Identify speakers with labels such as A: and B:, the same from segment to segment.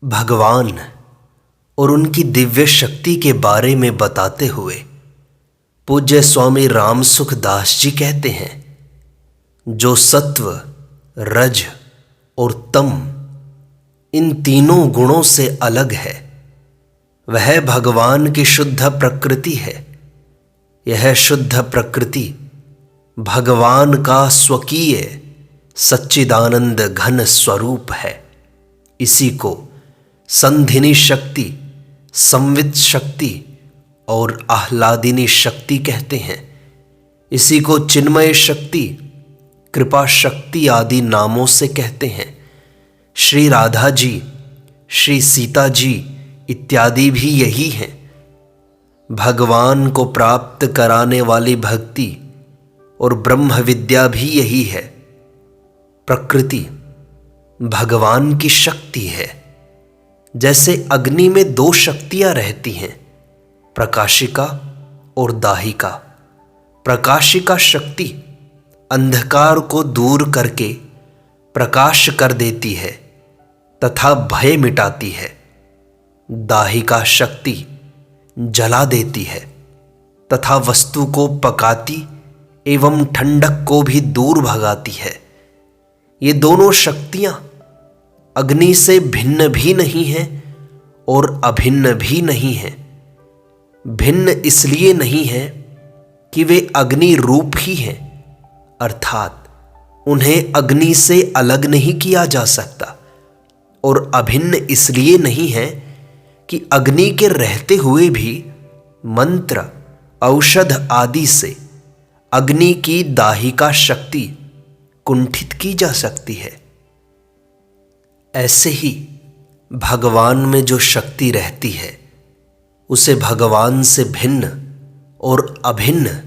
A: भगवान और उनकी दिव्य शक्ति के बारे में बताते हुए पूज्य स्वामी रामसुख दास जी कहते हैं, जो सत्व, रज और तम इन तीनों गुणों से अलग है, वह भगवान की शुद्ध प्रकृति है। यह शुद्ध प्रकृति भगवान का स्वकीय सच्चिदानंद घन स्वरूप है। इसी को संधिनी शक्ति, संवित शक्ति और आह्लादिनी शक्ति कहते हैं। इसी को चिन्मय शक्ति, कृपा शक्ति आदि नामों से कहते हैं। श्री राधा जी, श्री सीता जी इत्यादि भी यही हैं। भगवान को प्राप्त कराने वाली भक्ति और ब्रह्म विद्या भी यही है। प्रकृति भगवान की शक्ति है। जैसे अग्नि में दो शक्तियां रहती हैं, प्रकाशिका और दाहिका। प्रकाशिका शक्ति अंधकार को दूर करके प्रकाश कर देती है तथा भय मिटाती है। दाहिका शक्ति जला देती है तथा वस्तु को पकाती एवं ठंडक को भी दूर भगाती है। ये दोनों शक्तियां अग्नि से भिन्न भी नहीं हैं और अभिन्न भी नहीं हैं। भिन्न इसलिए नहीं है कि वे अग्नि रूप ही हैं, अर्थात उन्हें अग्नि से अलग नहीं किया जा सकता, और अभिन्न इसलिए नहीं है कि अग्नि के रहते हुए भी मंत्र, औषध आदि से अग्नि की दाहिका शक्ति कुंठित की जा सकती है। ऐसे ही भगवान में जो शक्ति रहती है उसे भगवान से भिन्न और अभिन्न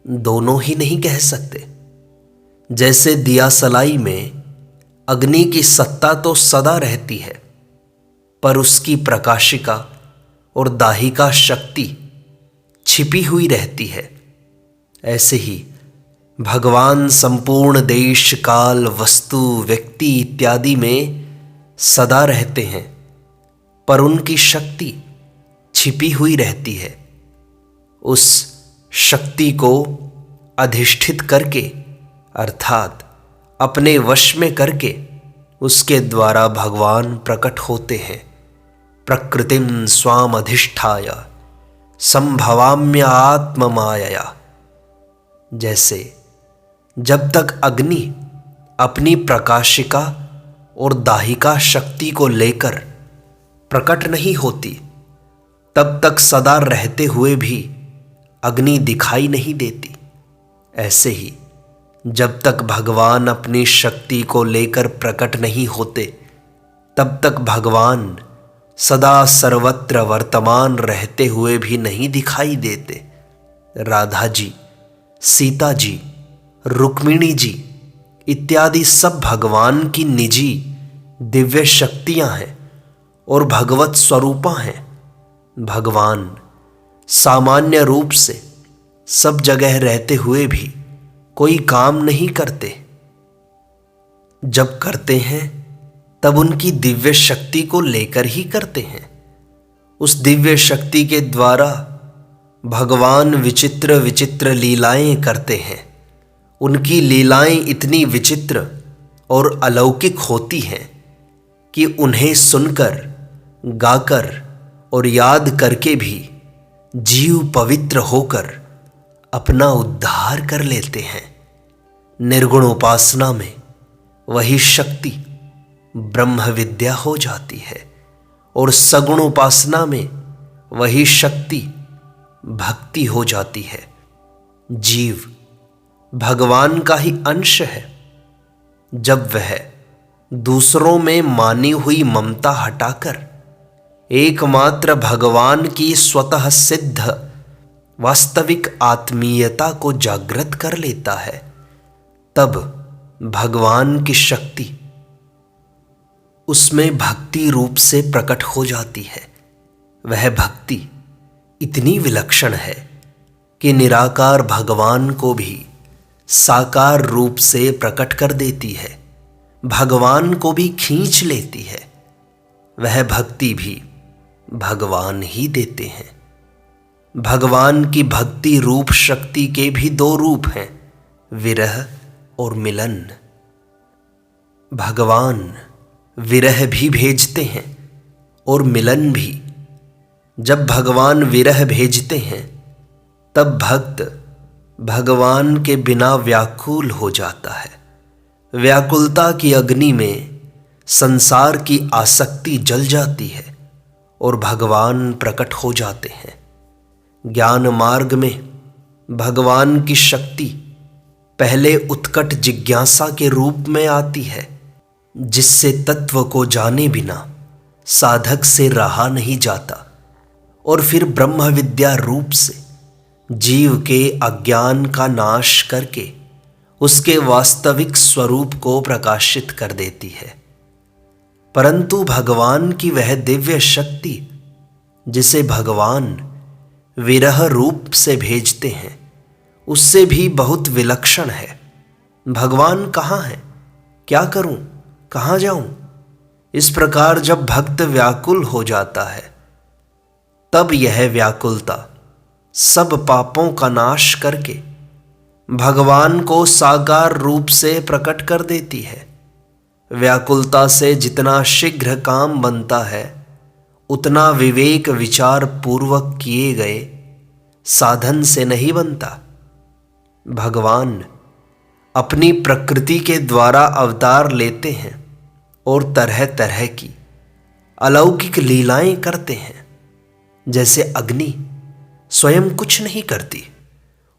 A: दोनों ही नहीं कह सकते। जैसे दिया सलाई में अग्नि की सत्ता तो सदा रहती है, पर उसकी प्रकाशिका और दाहिका शक्ति छिपी हुई रहती है। ऐसे ही भगवान संपूर्ण देश, काल, वस्तु, व्यक्ति इत्यादि में सदा रहते हैं, पर उनकी शक्ति छिपी हुई रहती है। उस शक्ति को अधिष्ठित करके, अर्थात अपने वश में करके, उसके द्वारा भगवान प्रकट होते हैं। प्रकृतिम स्वाम अधिष्ठाय संभवाम्य आत्म मायया। जैसे जब तक अग्नि अपनी प्रकाशिका और दाहिका शक्ति को लेकर प्रकट नहीं होती, तब तक सदा रहते हुए भी अग्नि दिखाई नहीं देती। ऐसे ही जब तक भगवान अपनी शक्ति को लेकर प्रकट नहीं होते, तब तक भगवान सदा सर्वत्र वर्तमान रहते हुए भी नहीं दिखाई देते। राधा जी, सीता जी, रुक्मिणी जी इत्यादि सब भगवान की निजी दिव्य शक्तियां हैं और भगवत स्वरूपा हैं। भगवान सामान्य रूप से सब जगह रहते हुए भी कोई काम नहीं करते। जब करते हैं तब उनकी दिव्य शक्ति को लेकर ही करते हैं। उस दिव्य शक्ति के द्वारा भगवान विचित्र विचित्र लीलाएं करते हैं। उनकी लीलाएं इतनी विचित्र और अलौकिक होती हैं कि उन्हें सुनकर, गाकर और याद करके भी जीव पवित्र होकर अपना उद्धार कर लेते हैं। निर्गुण उपासना में वही शक्ति ब्रह्म विद्या हो जाती है और सगुण उपासना में वही शक्ति भक्ति हो जाती है। जीव भगवान का ही अंश है। जब वह दूसरों में मानी हुई ममता हटाकर एकमात्र भगवान की स्वतः सिद्ध वास्तविक आत्मीयता को जागृत कर लेता है, तब भगवान की शक्ति उसमें भक्ति रूप से प्रकट हो जाती है। वह भक्ति इतनी विलक्षण है कि निराकार भगवान को भी साकार रूप से प्रकट कर देती है, भगवान को भी खींच लेती है। वह भक्ति भी भगवान ही देते हैं। भगवान की भक्ति रूप शक्ति के भी दो रूप हैं, विरह और मिलन। भगवान विरह भी भेजते हैं और मिलन भी। जब भगवान विरह भेजते हैं तब भक्त भगवान के बिना व्याकुल हो जाता है। व्याकुलता की अग्नि में संसार की आसक्ति जल जाती है और भगवान प्रकट हो जाते हैं। ज्ञान मार्ग में भगवान की शक्ति पहले उत्कट जिज्ञासा के रूप में आती है, जिससे तत्व को जाने बिना साधक से रहा नहीं जाता, और फिर ब्रह्म विद्या रूप से जीव के अज्ञान का नाश करके उसके वास्तविक स्वरूप को प्रकाशित कर देती है। परंतु भगवान की वह दिव्य शक्ति जिसे भगवान विरह रूप से भेजते हैं, उससे भी बहुत विलक्षण है। भगवान कहाँ है, क्या करूं, कहाँ जाऊं? इस प्रकार जब भक्त व्याकुल हो जाता है तब यह व्याकुलता सब पापों का नाश करके भगवान को साकार रूप से प्रकट कर देती है। व्याकुलता से जितना शीघ्र काम बनता है, उतना विवेक विचार पूर्वक किए गए साधन से नहीं बनता। भगवान अपनी प्रकृति के द्वारा अवतार लेते हैं और तरह तरह की अलौकिक लीलाएं करते हैं। जैसे अग्नि स्वयं कुछ नहीं करती,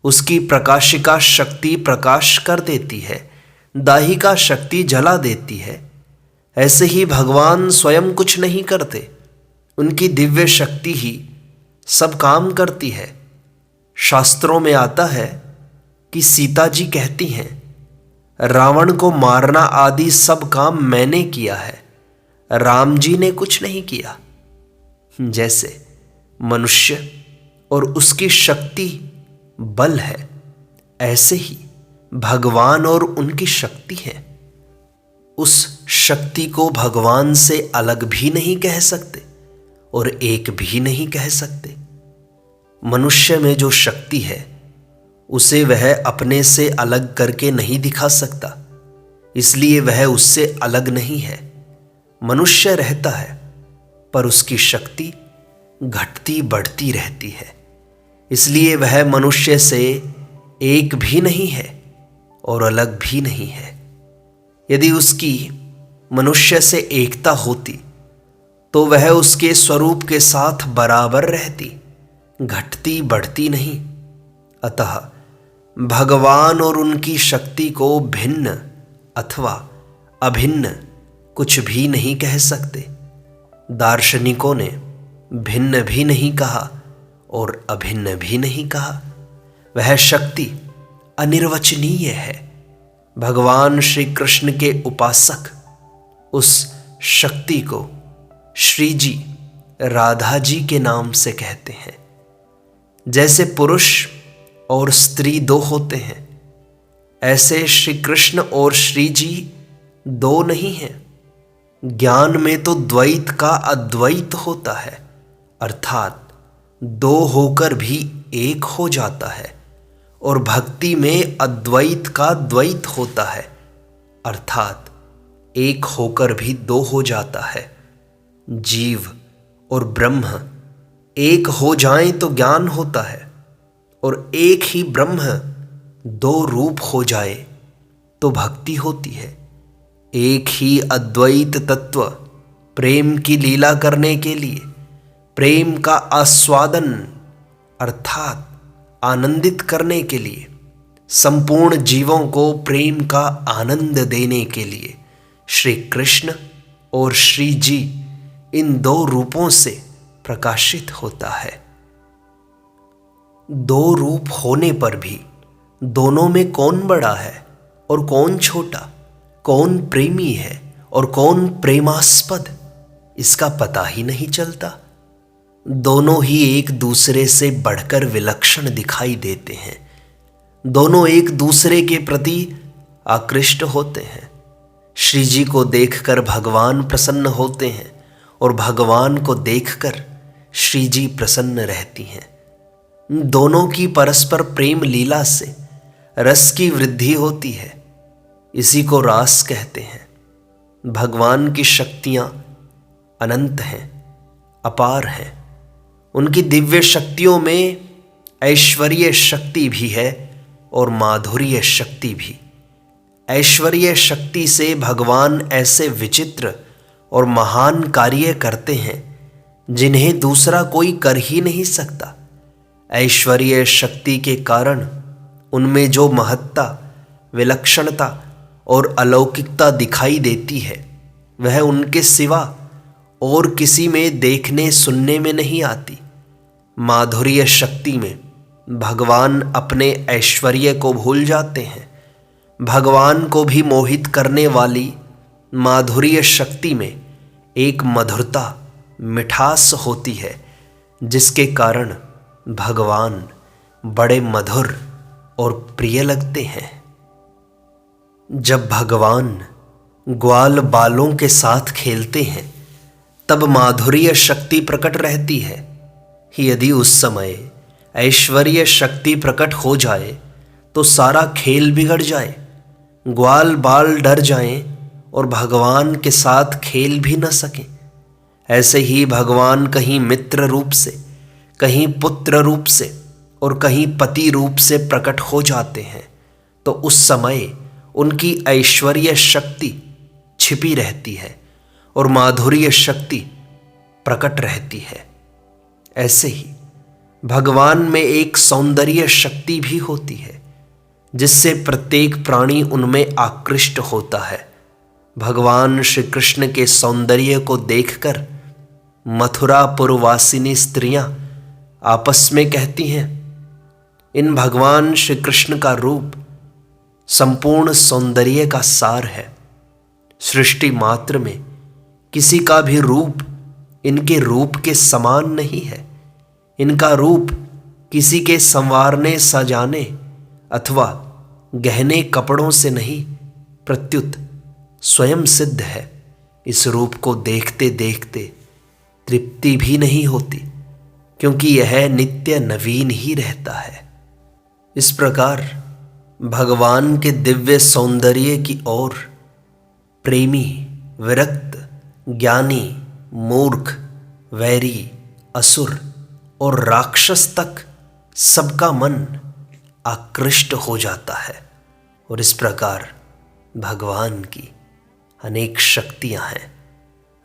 A: उसकी प्रकाशिका शक्ति प्रकाश कर देती है, दाहिका शक्ति जला देती है। ऐसे ही भगवान स्वयं कुछ नहीं करते, उनकी दिव्य शक्ति ही सब काम करती है। शास्त्रों में आता है कि सीता जी कहती हैं, रावण को मारना आदि सब काम मैंने किया है, राम जी ने कुछ नहीं किया। जैसे मनुष्य और उसकी शक्ति बल है, ऐसे ही भगवान और उनकी शक्ति है। उस शक्ति को भगवान से अलग भी नहीं कह सकते और एक भी नहीं कह सकते। मनुष्य में जो शक्ति है उसे वह अपने से अलग करके नहीं दिखा सकता, इसलिए वह उससे अलग नहीं है। मनुष्य रहता है पर उसकी शक्ति घटती बढ़ती रहती है, इसलिए वह मनुष्य से एक भी नहीं है और अलग भी नहीं है। यदि उसकी मनुष्य से एकता होती तो वह उसके स्वरूप के साथ बराबर रहती, घटती बढ़ती नहीं। अतः भगवान और उनकी शक्ति को भिन्न अथवा अभिन्न कुछ भी नहीं कह सकते। दार्शनिकों ने भिन्न भी नहीं कहा और अभिन्न भी नहीं कहा। वह शक्ति अनिर्वचनीय है। भगवान श्री कृष्ण के उपासक उस शक्ति को श्री जी, राधा जी के नाम से कहते हैं। जैसे पुरुष और स्त्री दो होते हैं, ऐसे श्री कृष्ण और श्री जी दो नहीं हैं। ज्ञान में तो द्वैत का अद्वैत होता है, अर्थात दो होकर भी एक हो जाता है, और भक्ति में अद्वैत का द्वैत होता है, अर्थात एक होकर भी दो हो जाता है। जीव और ब्रह्म एक हो जाएं तो ज्ञान होता है, और एक ही ब्रह्म दो रूप हो जाए तो भक्ति होती है। एक ही अद्वैत तत्व प्रेम की लीला करने के लिए, प्रेम का आस्वादन अर्थात आनंदित करने के लिए, संपूर्ण जीवों को प्रेम का आनंद देने के लिए श्री कृष्ण और श्री जी इन दो रूपों से प्रकाशित होता है। दो रूप होने पर भी दोनों में कौन बड़ा है और कौन छोटा, कौन प्रेमी है और कौन प्रेमास्पद, इसका पता ही नहीं चलता। दोनों ही एक दूसरे से बढ़कर विलक्षण दिखाई देते हैं। दोनों एक दूसरे के प्रति आकृष्ट होते हैं। श्री जी को देखकर भगवान प्रसन्न होते हैं और भगवान को देखकर श्री जी प्रसन्न रहती हैं। दोनों की परस्पर प्रेम लीला से रस की वृद्धि होती है। इसी को रास कहते हैं। भगवान की शक्तियां अनंत हैं, अपार हैं। उनकी दिव्य शक्तियों में ऐश्वर्य शक्ति भी है और माधुर्य शक्ति भी। ऐश्वर्य शक्ति से भगवान ऐसे विचित्र और महान कार्य करते हैं जिन्हें दूसरा कोई कर ही नहीं सकता। ऐश्वर्य शक्ति के कारण उनमें जो महत्ता, विलक्षणता और अलौकिकता दिखाई देती है वह उनके सिवा और किसी में देखने सुनने में नहीं आती। माधुर्य शक्ति में भगवान अपने ऐश्वर्य को भूल जाते हैं। भगवान को भी मोहित करने वाली माधुर्य शक्ति में एक मधुरता, मिठास होती है जिसके कारण भगवान बड़े मधुर और प्रिय लगते हैं। जब भगवान ग्वाल बालों के साथ खेलते हैं तब माधुर्य शक्ति प्रकट रहती है। यदि उस समय ऐश्वर्य शक्ति प्रकट हो जाए तो सारा खेल बिगड़ जाए, ग्वाल बाल डर जाएं और भगवान के साथ खेल भी न सकें। ऐसे ही भगवान कहीं मित्र रूप से, कहीं पुत्र रूप से और कहीं पति रूप से प्रकट हो जाते हैं तो उस समय उनकी ऐश्वर्य शक्ति छिपी रहती है और माधुर्य शक्ति प्रकट रहती है। ऐसे ही भगवान में एक सौंदर्य शक्ति भी होती है जिससे प्रत्येक प्राणी उनमें आकृष्ट होता है। भगवान श्री कृष्ण के सौंदर्य को देखकर मथुरापुरवासिनी स्त्रियां आपस में कहती हैं, इन भगवान श्री कृष्ण का रूप संपूर्ण सौंदर्य का सार है। सृष्टि मात्र में किसी का भी रूप इनके रूप के समान नहीं है। इनका रूप किसी के संवारने सजाने अथवा गहने कपड़ों से नहीं, प्रत्युत स्वयं सिद्ध है। इस रूप को देखते देखते तृप्ति भी नहीं होती क्योंकि यह नित्य नवीन ही रहता है। इस प्रकार भगवान के दिव्य सौंदर्य की ओर प्रेमी, विरक्त, ज्ञानी, मूर्ख, वैरी, असुर और राक्षस तक सबका मन आकृष्ट हो जाता है। और इस प्रकार भगवान की अनेक शक्तियां हैं।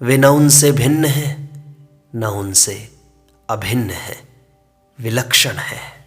A: वे न उनसे भिन्न हैं, न उनसे अभिन्न हैं, विलक्षण हैं।